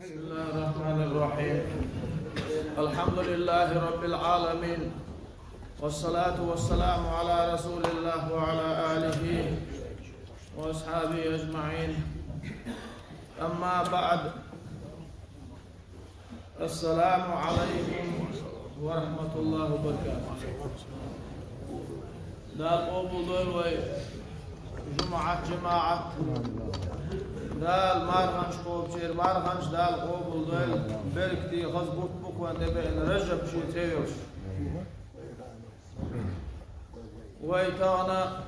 بسم الله الرحمن الرحيم. الحمد لله رب العالمين، والصلاة والسلام على رسول الله وعلى آله وأصحابه أجمعين. أما بعد، السلام عليكم ورحمة الله وبركاته. دال قبول جماعة دال مارغنش قوبشير مارغنش دال قبول بركتي غزبوت بكوان دبئن رجب شيتيوش ويتانا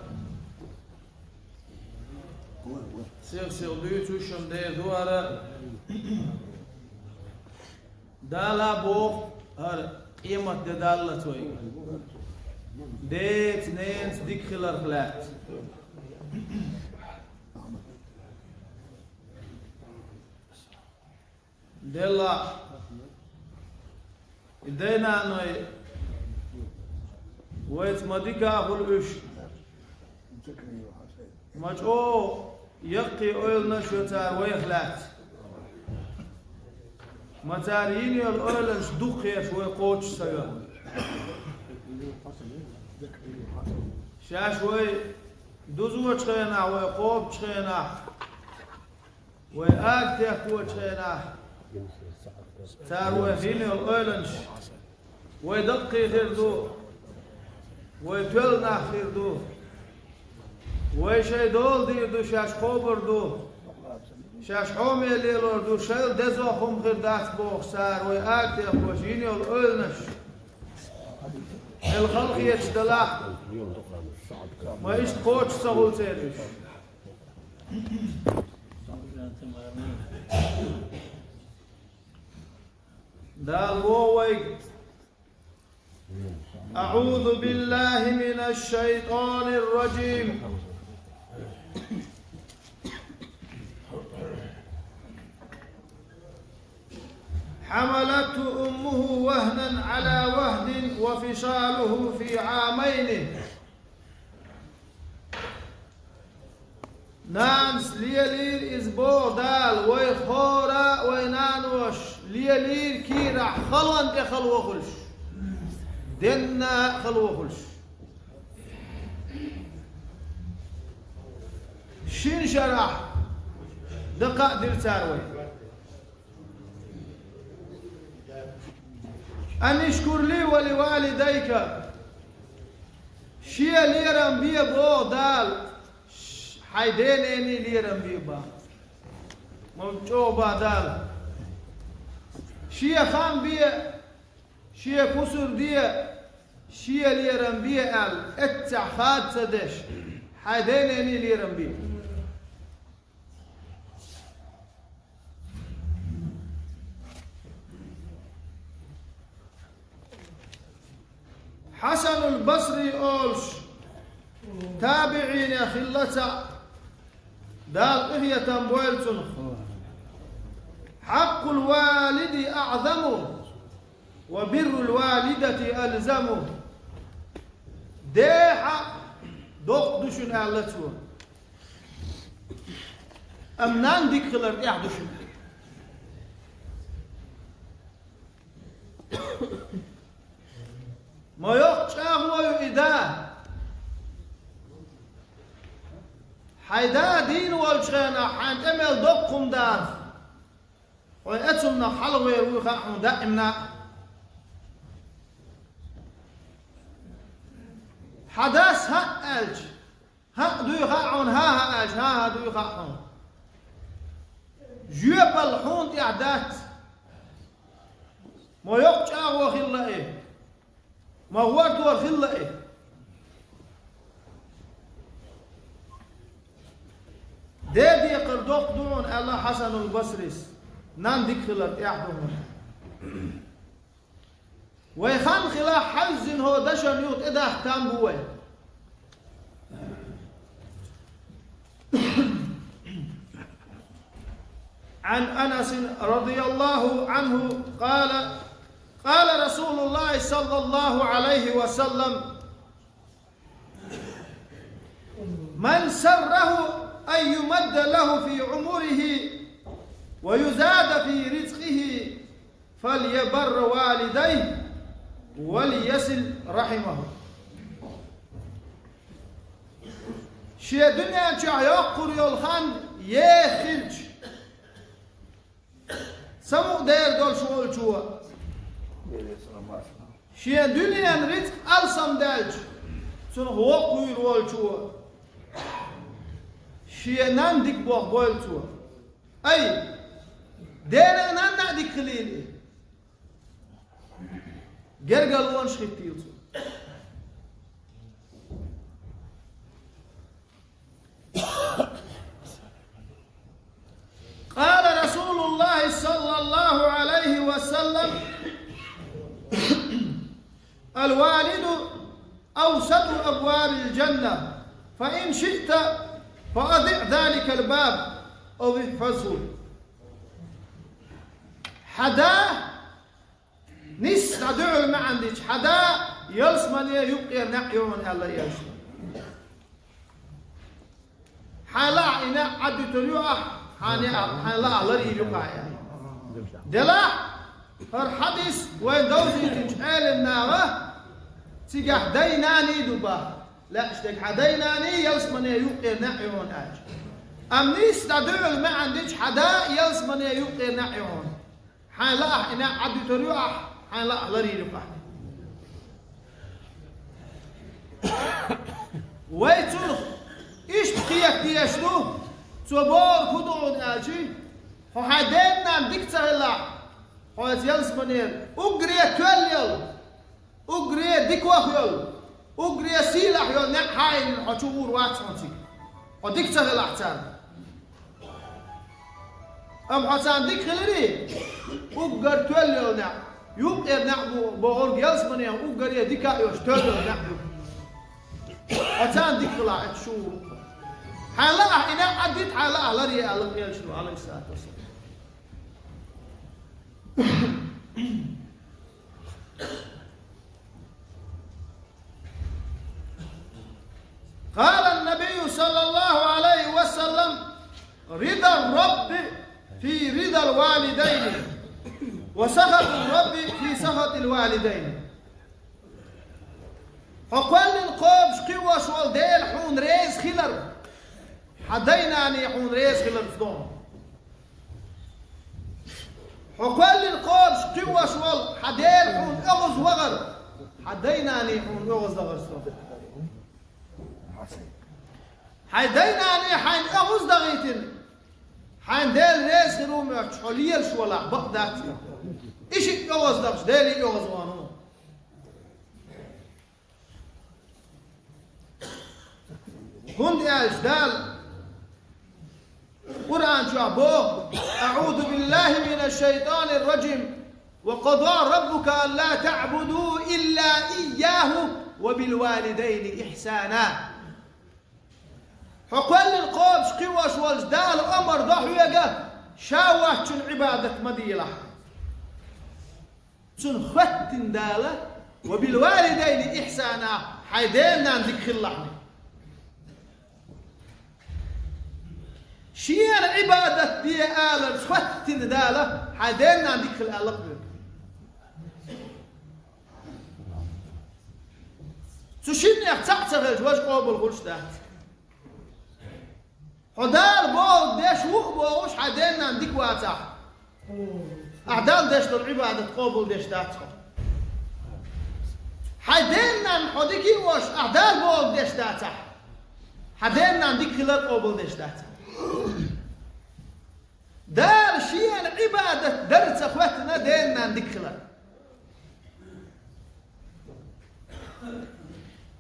سيغ بيوتوشم دي دوارا دالا بوخ هر قيمة دالتوي ديت نينس ديك خلال خلات دلا إدينا نوي ويت مديكا هولوش مجو يقي أول نشوتار ويخلات متاريني الأولنش دوخيش ويقوش سيا شاش وي دوزو تشينا ويقوب تشينا ويأكتك وتشينا تاروي هيني الأولنش ويدقي خيردو ويتولنا خيردو ويشي دول ديردو شاش خوبردو شاش حومي ليلوردو شايل دزو خوم خيردات بوخ سار ويأكتك وشيني الأولنش الخلق يتدلع ما إيش قوتش سغول تيريش دال وويك أعوذ بالله من الشيطان الرجيم. حملته أمه وهنا على وهن وفصاله في عامين. نانس ليلير إزبو دال ويخورا وينانوش ليلير كيرع خلوان دي خلوة خلش دينا خلوة خلش شين شرح دقاء دير تاروي أن اشكر لي ولوالديك شيا ليرم بيه بو دال حيدين اني ليرم بيبا موجوبا دال شيا خان بيه شيا كسر ديه شيا ليرم بيه ال اتعخاد سدش حيدين اني ليرم بيه حسن البصري أولش تابعين خلتا دال إهية تنبويلتن حق الوالد أعظم وبر الوالدة ألزم ديحة دقدشن أعلتو أمنان ديك خلر يحدشن ما يقشاه ويؤداه حيدا دين والشينا حان امل دقم دار ويأتمنا حلوة ويخاحون دائمنا حداث ها ألج ها دو يخاحون ها ألج ها دو يخاحون جيب الحون تعدات ما يقشاه وخلا إيه ما هو دور خلا إيه دي قردوق دون الله حسن البصريس نان ديك خلت يحضرون ويخان خلا حزن هو دشن يوت إذا احتام بوه عن أنس رضي الله عنه قال رسول الله صلى الله عليه وسلم من سره أن يمد له في عمره ويزاد في رزقه فليبر والديه وليصل رحمه. شيء دنيا شيء يقر يلخان يخرج سمو دير دول شغل شو شيء دنيا رزق ألسم دالج سن هو قوي رول شو شيء نندك بول شو أي دير نان ندك خليل جرجلون شختيل قال رسول الله صلى الله عليه وسلم الوالد أوسط أبواب الجنة فإن شئت فأضع ذلك الباب أو احفظه. حدا نس ندعو ما عندك حدا يلسمني يبقي نحيون الله يلسم حالا إنا عدو تريوح حالا الله يجوكا دلا هر حديث وين دوزي تجعل النار تيجح ديناني دوبا لا اشتك حديناني يلسمني يبقي نحيون آج أم نس ندعو ما عندك حدا يلسمني يبقي نحيون حالا إنا عدو تريوح حالا الله يجوكا ويتو إيش بقيك ديشتو تبور كدون آجي وحدينا ديكتر الله ويتيلس منير أقري كل أقري ديكوخ يل أقري سيلح يل نحاين حشور واتشانتي وديكتر الله حتان أم حتان ديك خلري أقر كل يل نح يبقى نحبو بغرق يلس منير أقري ديكا يوش تل نحبو حتان ديك الله شو حالا إنا عدت حالا على رياء الله يشلو عليه الصلاة والسلام. قال النبي صلى الله عليه وسلم رضا الرب في رضا الوالدين وسخط الرب في سخط الوالدين. حقوال القوب شقوة شوال ديل حون ريز خلر حدينا أن يحون ريز خلال فضون حقوال القوب شقوة شوال حديل حون أغز وغر حدينا أن يحون أغز دغر فضون حدينا أن يحين أغز دغيتن حين ديل ريز خلوم حليل شوالا بقدات إيش أغز دغش ديلي أغز وانو كنت أجدال قرآن شعبه أعوذ بالله من الشيطان الرجيم وقضى ربك ألا تعبدوا إلا إياه وبالوالدين إحسانا حقوال القوب شقوش والجدال أمر ضحوية شاوة شن عبادة مديلة شن خط دالة وبالوالدين إحسانا حيدينا ذكر الله شيء عبادة دي آلة فت دالة حدينا ذكر الآلة تشيني اختعتغل وش قابل غلش ده حدار بول ديش وش حدينا ذيك واتح أعدال ديش العبادة قابل ديش داتها حدينا حديكي وش أعدال بول ديش داتح حدينا ذيك قابل ديش داتها دار شيء عبادة درس أخواتنا ديننا ندخلها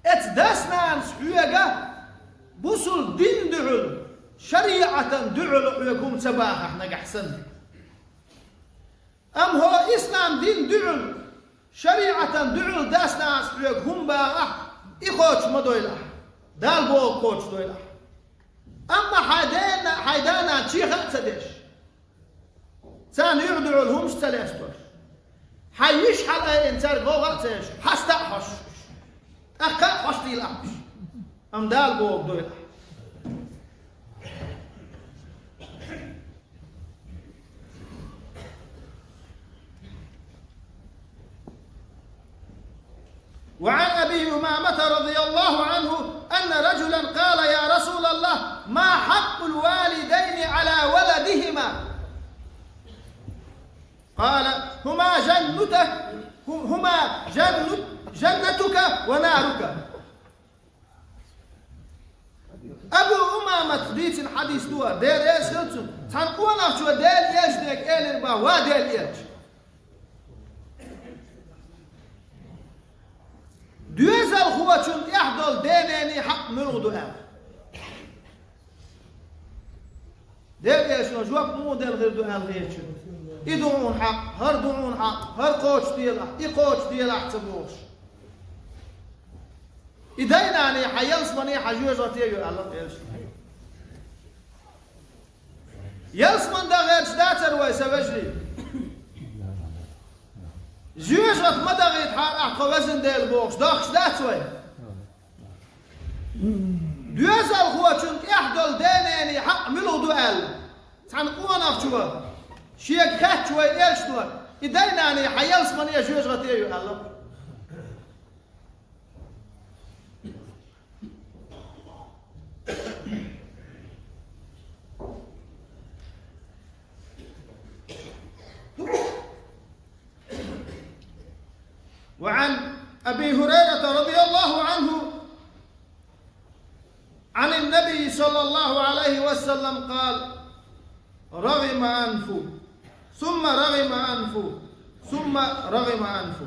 اتداسنا نسحويقا بوصل دين دعول شريعة دعول يقوم سباها احنا قحسن أم هو إسلام دين دعول شريعة دعول داسنا نسحويق هم باقا إخوش مدويلة دال بو كوش دويلة أما حيدانا تشيخ تدش ثاني يعدلوا لهم ثلاثة حيش حلقة إنسان غوغا تيش حستا حش أكا حشتي الأمش أم دال بوك دويلة وعن أبي أمامة رضي الله عنه أن رجلا قال يا رسول الله ما حق الوالدين على ولدهما؟ قال هما جنتك ونارك. أبو أمامة ديت الحديث دوا دير إيش هلتم تنقونا شو دير إيش ديك إيلر با ودير إيش دوزل خواتشون يحضل دينيني حق ملغدو أم دير إيش نجواب مو دير غير دو أم غير شو يدعون حق هردعون حق هر قوش ديلا يقوش ديلا احتبوش إديناني حيلس مني حجوجة يو الله إيش يلس من دا غير شداتر ويسوجلي جوجة مدى غير حق وزن ديل بوش داخش داتوي دوزل خواتشون يحضل دينيني حق ملو دوال تنقوان أفتوا شيك خاتشوي إيش دوا إديناني حيلس مني جوجة يو الله وعن أبي هريرة رضي الله عنه عن النبي صلى الله عليه وسلم قال رغم أنفه ثم رغم أنفه ثم رغم أنفه.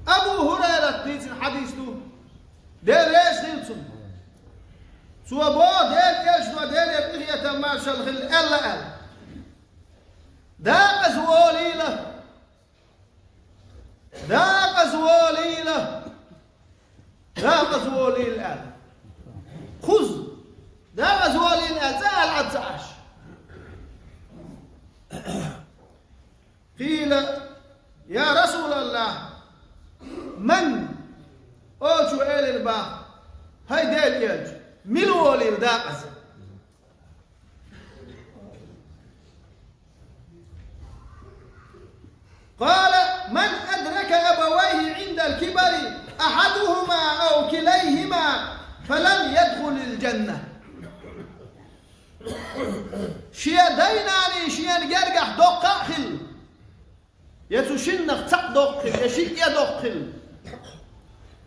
أبو هريرة ديت الحديث دير إيش ديتم سوى بو دير إيش دو دير بغية مارشال الخل ألا أل داق زواليله ذاق زواليله ذاق زواليل الآن خذ ذاق زواليل الآن زال عدسعش قيل يا رسول الله من أوشو إلي الباق هاي ديل يج ملولي ذاق قال من أدرك أبويه عند الكبر أحدهما أو كليهما فلم يدخل الجنة. شيا ديناني شيا نجرجح دقاخل يتشنق تقدقل يشيء يدقل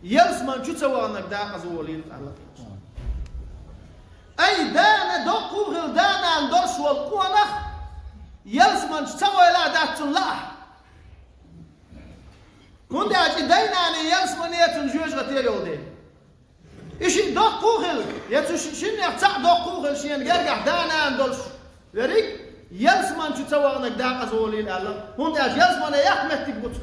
يلسمن شو تسوى أنك داق زولين الله أي دانا دقوغل دانا ندرس والقوانخ يلسمن شو تسوى لا دات الله كنت أجي ديناني يلسمن يتنجوج غتير يودي إشي دقوغل يتشن يقطع دقوغل شيء نجرجح دانا ندرس ذلك يلسمن شو تسوى أنك داق زولين الله كنت أجي يلسمن يحمد تكبت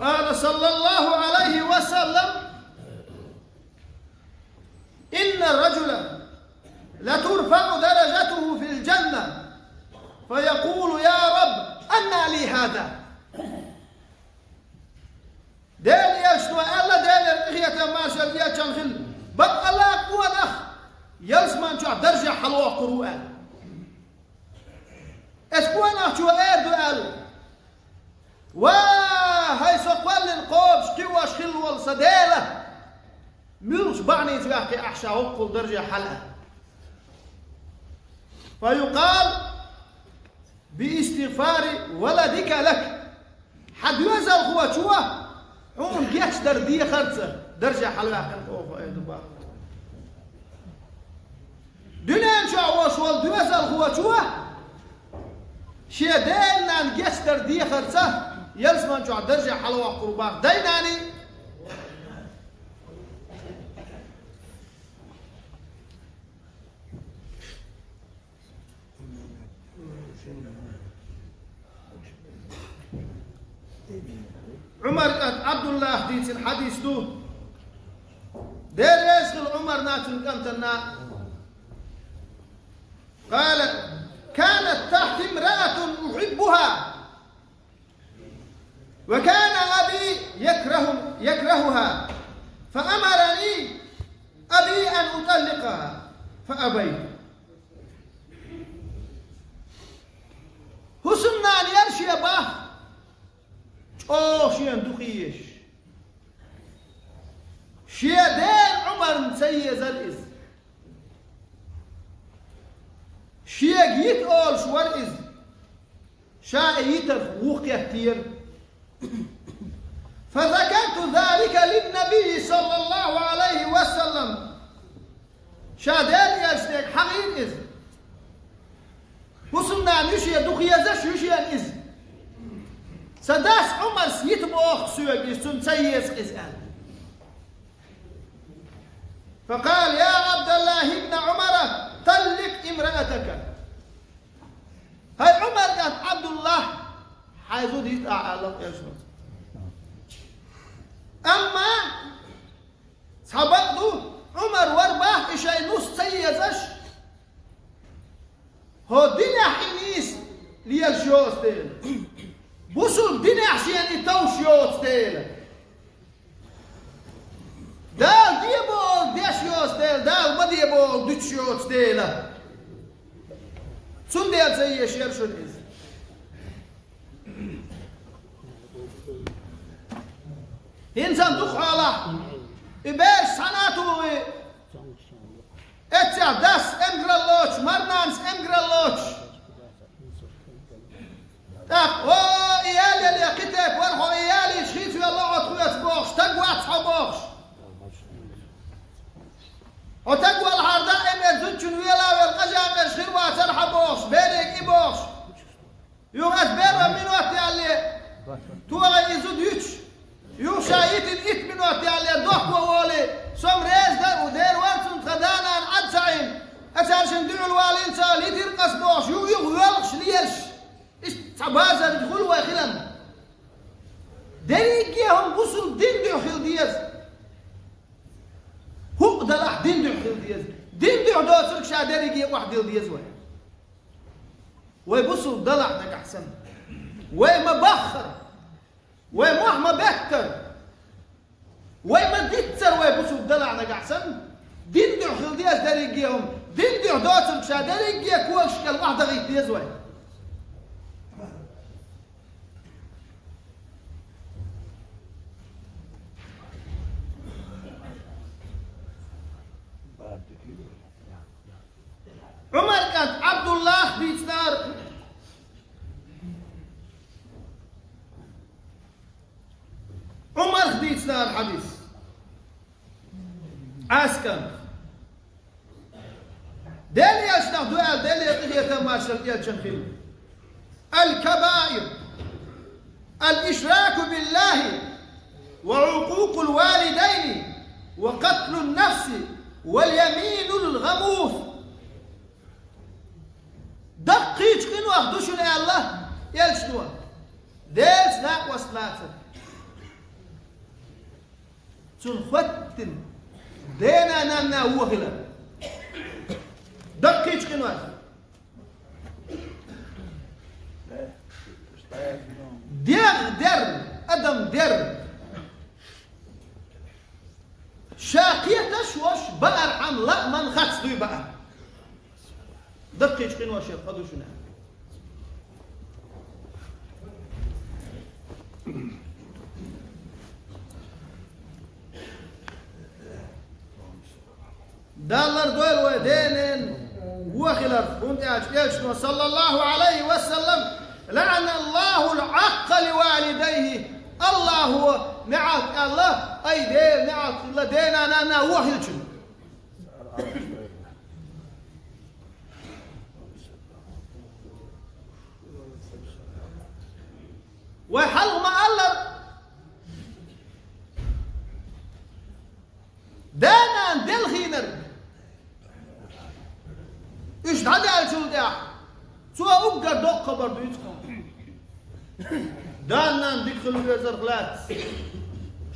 قال صلى الله عليه وسلم إن الرجل لترفع درجته في الجنة فيقول يا رب أنى لي هذا دين يشتوى ألا دين الإخية ما شرية شنخل بقى الله قوة أخ يلسمان شو درجة حلوة قروءة اسكوانا شو ايردو قالوا وهي سقوال القوب شكواش خل والصدالة ميرش بعني تباحكي أحشى وقل درجة حلقة فيقال باستغفار ولدك لك حد يوزل هو شوه عمر جيش دردية خرصة درجة حلقة دنيا شعوة شوال دوزل هو شوه شيدين نان جيش دردية خرصة يلسمان شو درجة حلوة قربان ديناني عمر عبد الله ديت الحديث دو دير يسخل عمر ناتن كنتنا قال كانت تحت امرأة أحبها وكان أبي يكرهها فأمرني أبي أن أطلقها فأبيت سنان يرشي باه شين دخيش شيدين عمر سيز الإز شيء يتقول شو الإز شائيتر وقيا كتير فذكرت ذلك للنبي صلى الله عليه وسلم شادين يشتك حقين إز وصلنا نشي دخيا زش يشي الإز سداس عمر سيتبوخ سوق سن سيس إزال فقال يا عبد الله ابن عمر طلق امرأتك هاي عمر قال عبد الله حيزود يتعالق يا شباب أما سبقته عمر ورباه إشي نص سيزش هو دنيا حنيس ليالشوز ديل بوصل دنيا عشان يتوشيوز ديل دال ديبول ديشيوز ديل دال ما ديبول ديشيوز ديل سن ديل زي شير شو الإز إنسان دخالة إباش سناتو إتسع داس إمغرالوش مرنانس إمغرالوش تاك أو إيالي اللي كتب ورحو إيالي شخيف يا الله عطوية بوخش تقوى تصحبوخش وتقوى الحرداء إمرزوتشن ويلا والقجام يشخير واترحى بوخش بيريك إبوخش يوغاز بيرا من وقت يالي توغي إزود يوتش يو شايت الإت من وقت يالي دوح وولي سوم ريز در ودير وارسون خدانا عدسعين أساسن دعو الوالين سالي ترقص بوخش يو يغوالش ليش إيش تعبازة بدخول واخلا دريقيهم بوصل دين دعو خيل ديز هو دلح دين دعو خيل ديز دين دعو دوسرك شا دريقي واحد ديز وين ويبوصل دلح دك أحسن ويمبخر ويمحمى بكتر ويما ديتسر ويبوصل دلح دك أحسن دين دعو خيل ديز دريقيهم دين دعو دوسرك شا دريقي كوالش كال واحد غيت ديز وين عمر قال عبد الله بيتنار عمر بيتنار حديث عسكر دالي يشنع دعاء دالي يطيح يتماشى يتشنخيل الكبائر الإشراك بالله وعقوق الوالدين وقتل النفس واليمين الغموس دقيق كنوا أخدوشون يا الله يلشنوا ديلس لا وصلاتن تنخوتن دينا نانا وغلا دقيق كنوا دير در أدم در شاقية تشوش بقر عم لا من خدس دوي بقر دقيق قنوة شيخ خذوا شنو دالر دويل ودينين وخلر كنت أشكيشنا صلى الله عليه وسلم لعن الله العق لوالديه الله هو نعت الله أي دين نعت الله دينا أنا وخل شنو وحل ما ألر دانا دل خينر إيش هذا الشيء ده سو أوجد دق برضو يسكن دانا دخلوا يزرقلات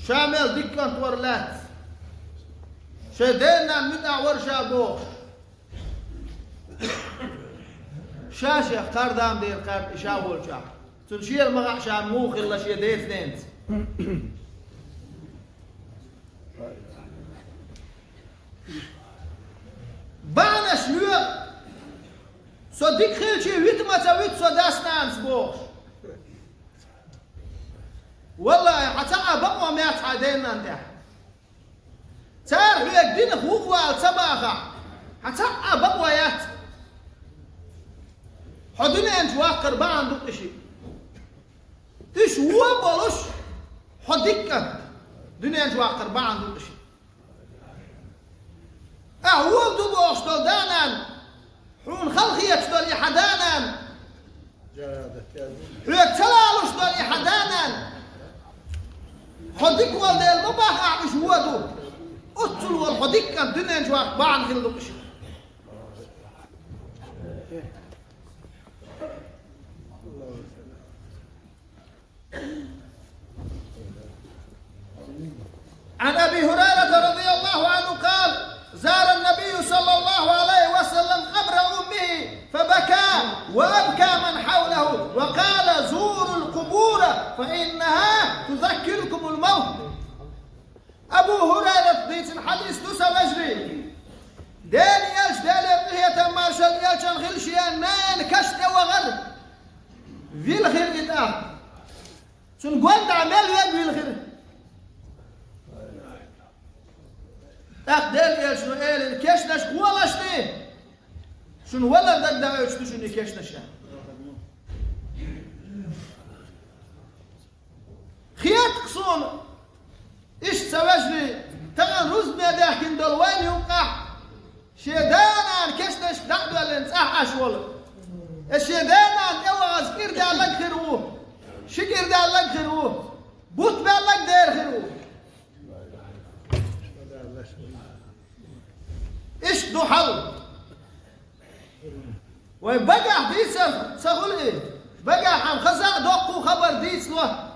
شامل دكان تورلات شدينا مدع ورشا بوخ شاشة قردام دير قرد إشاول شا تنشير مغع شاموخ إلا شي ديت نينت بانا شنو صدق خيل شيء ويت ما تويت صداستان سبوش والله حتى أبغى ما يتعدين أنت تعرف يقدين خوك والسباخة حتى أبغى يات حدنا أنت واقر بعند شيء إيش هو بلوش حدك دنيا أنت واقر بعند شيء أهو دبوش دانا حون خلقية تدل حدانا حيك تلالوش دل حدانا حدك والدي المباح أعمش هو دو أطل والحدك الدنيا أنت واقر بعند خلق شيء عن أبي هريرة رضي الله عنه قال زار النبي صلى الله عليه وسلم قبر أمه فبكى وأبكى من حوله وقال زوروا القبور فإنها تذكركم الموت. أبو هريرة ديت الحديث دوسا مجري داني يلش دالي هي تمارشل يلشان غلشيان نان كشت وغرب في الخير إتاه شن قلت عمل يد في الخير أخدال شنو قال كشنش ولا شنو شنو ولا دق دق شنو كشنش خيات قصون إيش سواجلي تغن رز ما داخل دلوان يوقع شيدانا كشنش دق ولا نصح أشول الشيدانا أواز كير دالك خيروه شكر دالك خيروه بوت بالك دير خيروه إيش دو حل وبقى ديس سأقول إيه بقى عم خزق دقو خبر ديس له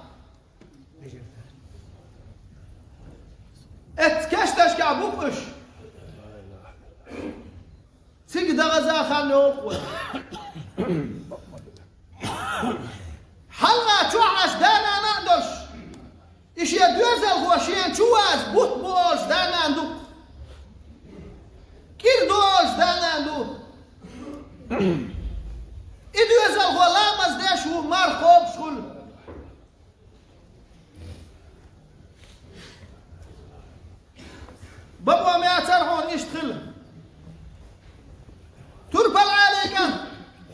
اتكشتش كعبوكش سيق دغزا خاني وقوة حلنا توعش دانا نقدش إيش يدوزل هو شيء شواز بوت بوش دانا ندوك كير دوش دانا ندوك إدوزل هو لامز داش هو مار خوب شكل بابا ما يترحون إيش تخل تربى عليك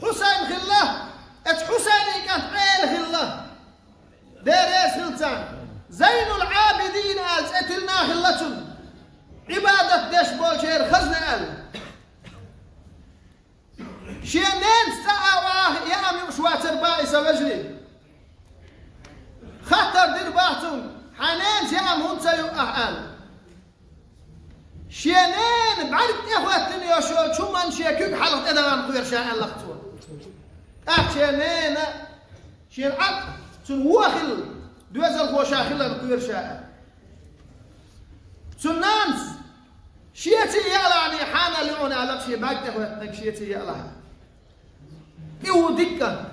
حسين خله حسين كانت عيل خله دير سلطان زين العابدين قال اتلنا خلتهم عبادة ديش بولشير خزنا قال شينين ساعة يا أمي شواتر بائسة وجلي خطر دير باعتم حنان يا أم هون سيوقع قال شينين بعرف إخواتني يا شو من شيكوك حلقة أدغان قوير شاء الله اختوى شينين شين عب سن واخل دوزل هو شاخل القوير شاء سنانس شيتي يالعني حانا لعون على شي باقي إخواتنك شيتي يالها إيو دكا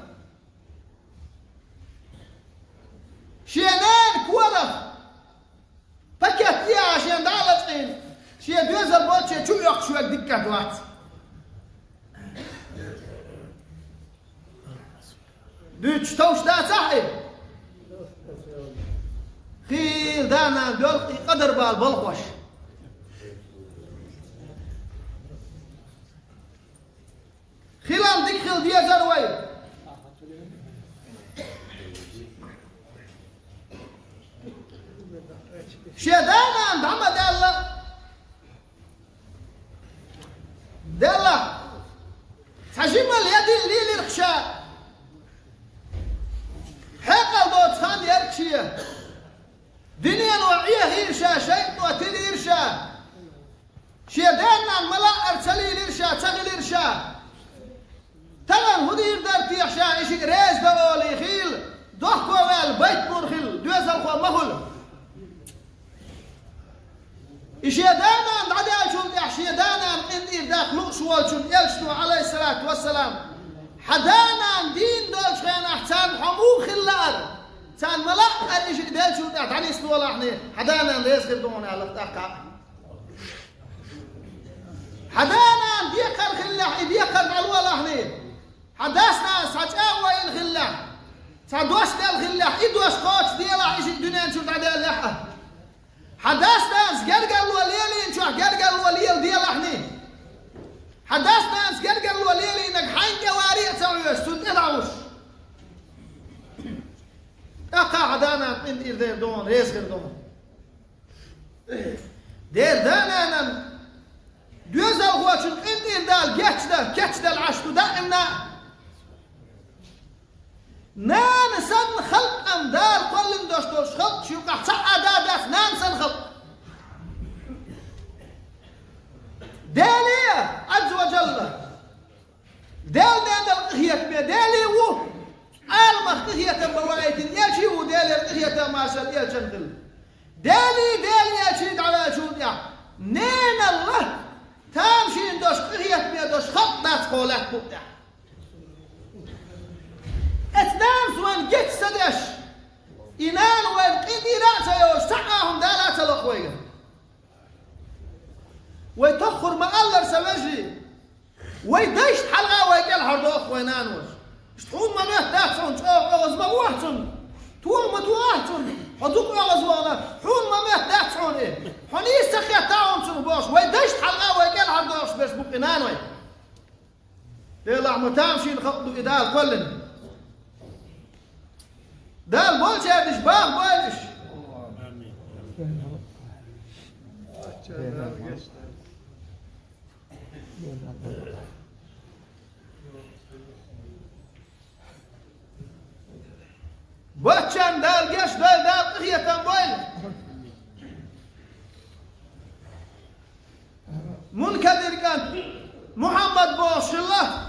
شينين كوالف فكت يا عشان دالتين شي دوزل بوتشي شو يقشوك دكا دوات دوتش توش دا صحي خير دانا دولقي قدر بالبلغوش خلال ديك دي زروي شيدانا دعما دالا حجم اليد اللي للخشاء حقل دوت خان يركشيه دنيا نوعية هيرشا شيء وتلي يرشا شيدانا الملا ارسلي ليرشا تغل يرشا تغل هدير دارتي يحشا اشي ريز دولي خيل دوحكو والبيت مرخل دوزل خو مهل إشيدانا عدال شون إحشيدانا من إرداق لؤشوال شون يلشتو عليه الصلاة والسلام حدانا دين دولش خيان أحسان حمو خلال سان ملا أريش دال شون أتعني استوى لحني حدانا ليس خدموني على التقع حدانا ديقر خلاح ديقر علوى لحني حدثنا سجاوة الغلة سدوش الغلة إدوش قوش ديلا إيش الدنيا نشوف عدا اللحة حدثنا سجرجل وليلي نشوف جرجل وليل ديلا إحني حدثنا سجرجل وليلي إنك حين جواري تسوي سود إدعوش أقع عدانا من إير دون ريس غير دون دير دانا دوزل غوشن إن إير دال كتش دال عشتو دائمنا نان سن خلق أم دار كل دوشتوش خلق شو قحصة عدادات نان سن خلق دالية عز وجل دال نان القهية كمية دالي وو عالمة قهية بوايت يلشي ودالي القهية ما شاء يلشن دالي يلشي على شود يا نين الله تامشي دوش قهية كمية دوش خلق ناس قولات بوتع اثنان سوان جت سدش إنان وين قدي رأسه يوش سعاهم دالات الأخوية ويتخر ما الله سوجي ويدشت حلقة ويقال هردو أخوينان وش اشتحون ما مهتاتون أغز ما وحتون توم ما توحتون حدوك أغز وانا حون ما مهتاتون إيه حوني يستخيطاهم شنو باش ويدشت حلقة ويقال هردو أخش بيش بقنان وي ديلا متامشي نخطو إدال كلن دال بولش يا دشباغ بولش بوتشان دال جيش دال قخية بول منكدر كان محمد بوش الله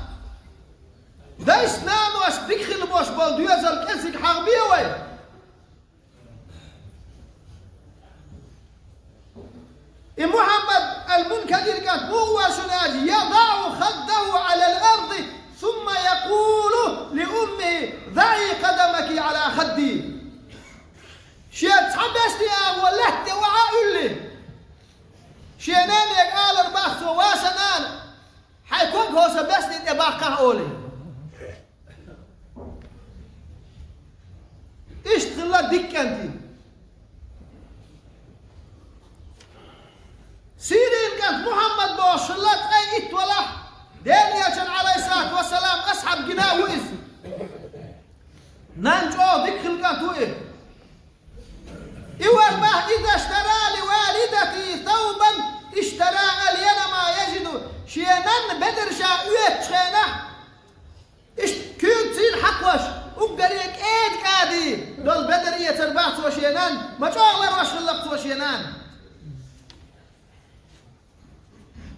دايس نانوش دخل بوش بول دوزل كنسك حربية وي محمد المنكدر كان هو شناجي يضع خده على الأرض ثم يقول لأمه ضعي قدمك على خدي شيء تحبسني يا ولهت وعاقل لي شينان يقال البحث واسنان حيكون هو سبسني يبقى قولي اشتغل دكانتي سيرين كانت محمد بوشلت اي اتولا دانيال عليه الصلاه والسلام اسحب جناه وإذ نانجو دكل كانت وإذ إيوالبه إذا اشترى لوالدتي ثوبا اشترى الين ما يجد شينان بدر شاويت شينه كنت سين حقوش وبريك ايد كادي دول بدرية تربعت وشينان ما شغل روش اللقت وشينان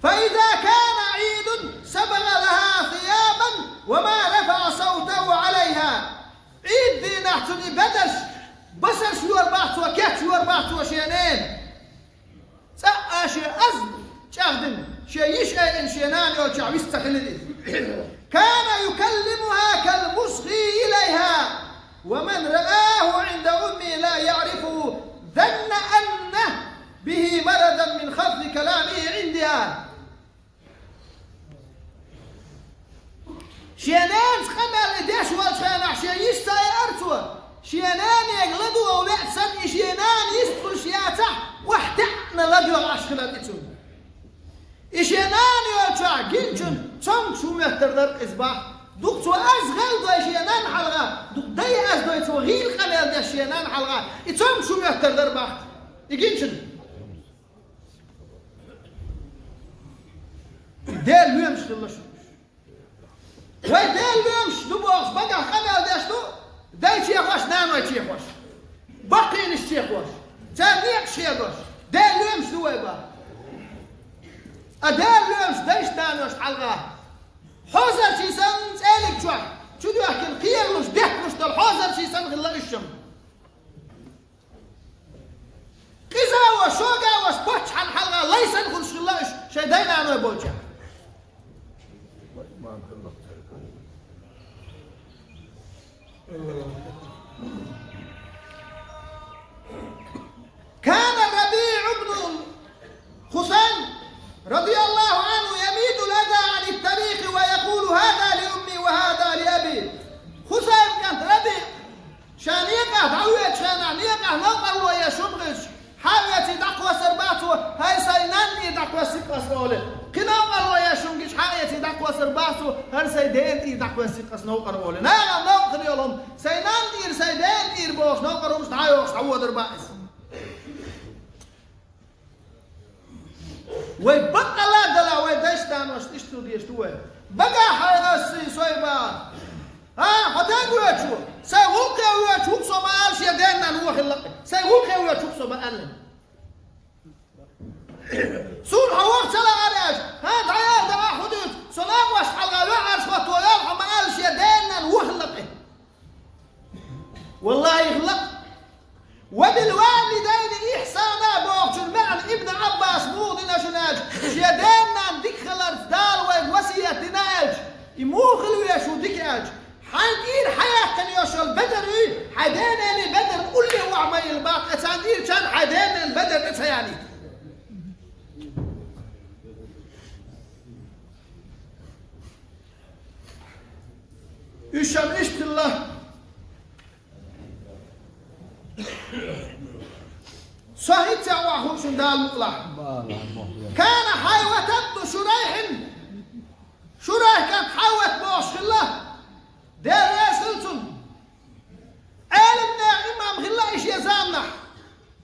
فإذا كان عيد سبغ لها ثيابا وما رفع صوته عليها عيد دي نحتني بدش بسر شو أربعت وكت شو أربعت وشينين سأشي أزم شاهدن شي يشأ إن شينان يو شعب يستخلد كان يكلمها كالمصغي إليها ومن رآه عند أمي لا يعرفه ظن أنه به مرضا من خفض كلامه عندها شينان خمال إداش والشانع شي يستاي أرتوه شينان يغلدوا أولاد سن شينان يستخل شياته واحتقنا لديو العشقلات إتون إشينان يوچا جنچن چون شو مهتردر إزباح دوك تو أزغل دو إشينان حلقة دوك داي أز دو إتو غيل خلال دي إشينان حلقة إتون شو مهتردر باح إجنچن ديل ميمش لله شو وي ديل ميمش دو بوغش بقى خلال دي أشتو داي تيخوش نانو يتيخوش باقين اشتيخوش تانيك شيخوش ديل ميمش دو إباح أدال لومش دايش دانوش حلقة حوزر شي سن سألك شو دو يحكي القير مش ده مش دل حوزر شي سن غلا الشم قزا وشوقا وشبوش حل حلقة ليس نخلش غلا شي داينا أنا يبوشا كان الربيع بن خثيم رضي الله عنه يميد الأذى عن الطريق ويقول هذا لأمي وهذا قصنولي قنا قالوا يا شونجش حقيتي داك وسر باسو هر سيدين دي داك وسر قصنو قرولي نا نو قريولهم سينان دير سيدين دير بوش نو قروش دايوش عود باس ويبقى لا دلا ويدشتان وش تشتو ديشتو بقى حيرسي سويبا هتاجو يشو سيقولك يا شوك سومال شيدنا نروح اللقي سيقولك يا شوك سومال سور حوار سلا عريش هاد عيال دعا حدود سلام وش حلقا عرش وطويال حمال شيدنا نروح اللقي والله يخلق وبالوالدين إحسانا بوغشن معن ابن عباس مودنا شناج شيدنا نديك خلر دار وسيئة دناج يموخلو يشو ديك اج حندير حياة كان يوشو البدر حدانا البدر قول لي وعمي الباقة تاندير كان حدانا البدر انت يعني يشم اشت الله صحيح تعواه شندال مطلع كان حيوة تبدو شريح كانت حيوة بوش الله دير ياسلتم عالمنا إمام خلايش يزامنا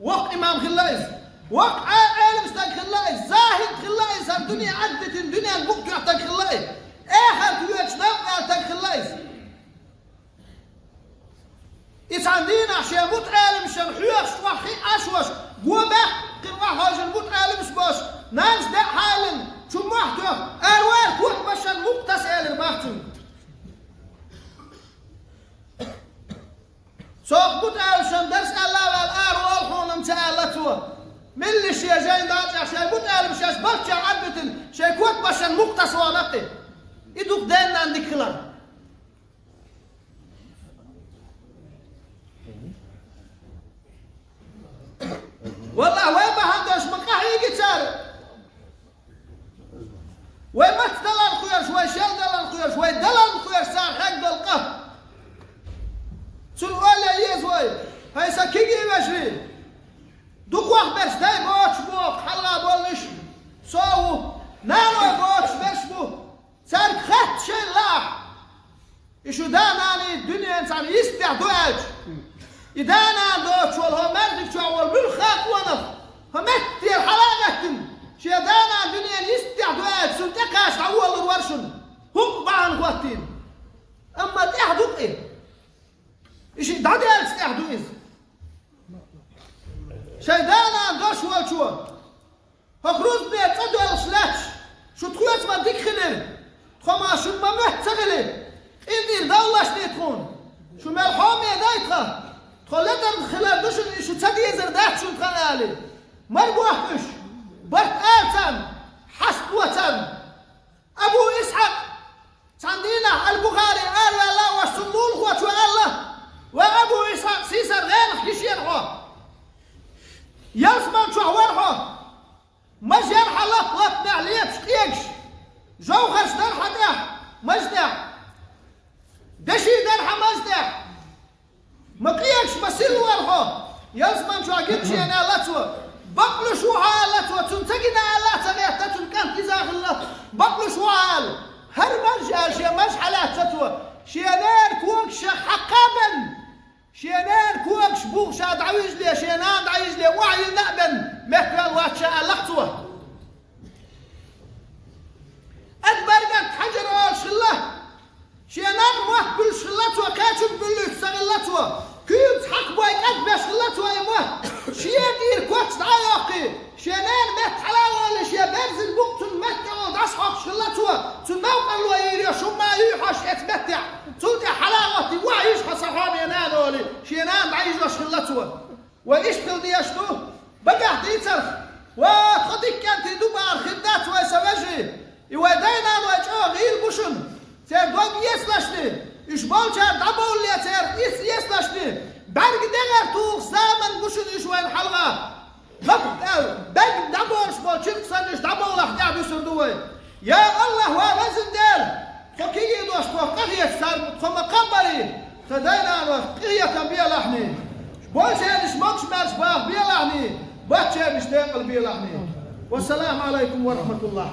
وقت إمام خلايش وقت عالم استاق خلايش زاهد خلايش الدنيا عدت الدنيا البقت يعتق خلايش آخر كيوش نبقى يعتق خلايش إتعندين عشان موت عالم شرحيوش وحي أشوش قوبة قروا هاجن موت عالم سبوش نانس دا حالن شو محتو أروار كوت بشان مقتص عالم باختن سوق موت عالم درس الله والآر والحون متعالتو من اللي شي جاين داج عشان موت عالم شاش بلتش عبتن شي كوت بشان مقتص ونقي إدوك دانا عندك خلال والله وين ما عندوش مقاهي يقتال وين ما تدلل خويا شوي شال دلل خويا شوي دلل خويا صار حق القه سؤال يا زوي هاي سكيجي ماشي دوك واحد بس داي بوش بوك حلا بولش سو نانو بوش بس بو صار خط شي لا ايشو داناني الدنيا انسان يستعدوج إذا أنا دوتش والله مردك شو أول بالخاق ونف همتي الحلقة شيدانا الدنيا يستعدوات سنتكاش أول الورشن هم بعن قوتين أما تحدوك إيه إيش دعدي استعدو إيه شيدانا دوش والشو هخروز بيت أدو السلاتش شو تخوات ما ديك خليل خما شو ما محتغلي إذن دولش تيتخون شو ملحوم يدايتها خلتن خلال دوشن شو تصدي زردات شو تخلالي مربوحش برت آتن حسبوتن أبو إسحاق تندينا البخاري قال الله والسنول خوات الله وأبو إسحاق سيسر غير حكيشين هو يلسمان شو ورحه مجر حلق لطنا عليه بشكيكش جوهرش درحة ده مجدح دشي درحة مجدح مقياش مسيل ورحه يلزمان شو عقبشي أنا لاتو بقلو شو حالتو تنتقنا على تغيرت تنكن تزاغ الله بقلو شو حال هر مرجع شي مشحلات تتو شينار كوكش حقابا شينار كوكش بوغ شاد عويج لي شينان عويج لي وعي نأبن مهكال واتشاء لحتو أدبر قد حجر والشله شينان موه بالشلتو كاتب باللوك سغلتو كيف حق بوي قد بشلتو يموه شيدير كوت دعايقي شينان مت حلاوة لشي برز البوق تنمتع ودعشق شلتو تنموق الويري شما يحش اتمتع تلتع حلاوتي وعيش حصحابي ينالولي شينان بعيش شلتو وإيش تلدي يشتو بقى ديتر وخديك كانت دوبار خدات ويسواجي يودينا ويجعو غير بوشن تير دوغ يسلاشني إيش بالشار دبول يا تير يسلاشني برق دغر توغ سامن بوشن إيش وين حلقة برق دبول شبال شرق سنش دبول أحدع بسردوي يا الله ووزن دير فكي يدوش قهية سار خم قبري تدينا قهية تنبيه لحني بالشار إيش ماكش مرش باه بيه لحني باتشار إيش تنقل بيه لحني والسلام عليكم ورحمة الله.